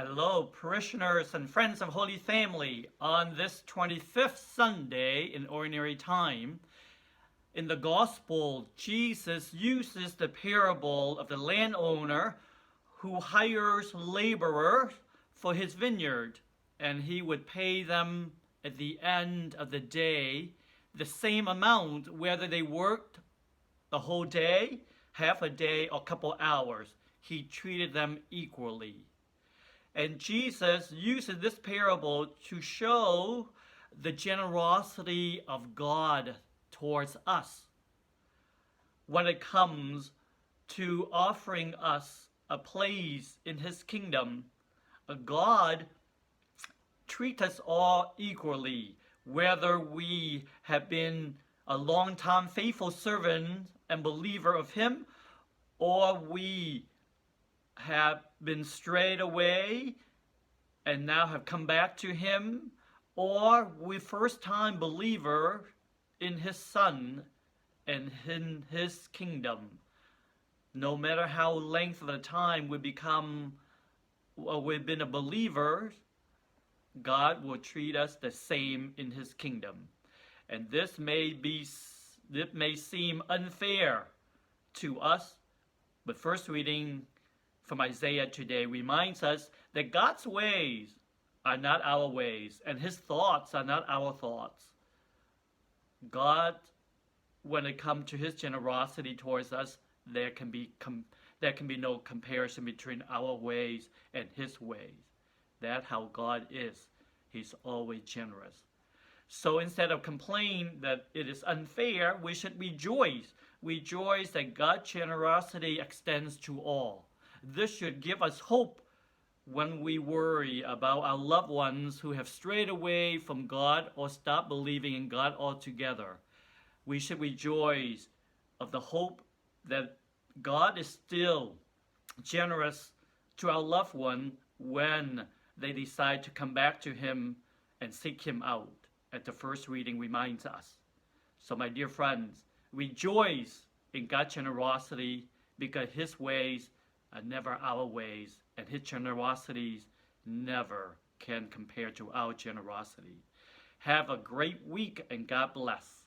Hello, parishioners and friends of Holy Family. On this 25th Sunday in Ordinary Time, in the Gospel, Jesus uses the parable of the landowner who hires laborers for his vineyard, and he would pay them at the end of the day the same amount, whether they worked the whole day, half a day, or a couple hours. He treated them equally. And Jesus uses this parable to show the generosity of God towards us when it comes to offering us a place in His kingdom. God treats us all equally, whether we have been a long-time faithful servant and believer of Him, or we have been strayed away and now have come back to Him, or we first-time believer in His Son and in His kingdom. No matter how length of the time we've been a believer, God will treat us the same in His kingdom. And this may seem unfair to us, but first reading from Isaiah today reminds us that God's ways are not our ways, and His thoughts are not our thoughts. God, when it comes to His generosity towards us, there can be no comparison between our ways and His ways. That's how God is. He's always generous. So instead of complaining that it is unfair, we should rejoice. Rejoice that God's generosity extends to all. This should give us hope when we worry about our loved ones who have strayed away from God or stopped believing in God altogether. We should rejoice of the hope that God is still generous to our loved one when they decide to come back to Him and seek Him out, as the first reading reminds us. So my dear friends, rejoice in God's generosity, because His ways are never our ways, and His generosities never can compare to our generosity. Have a great week, and God bless.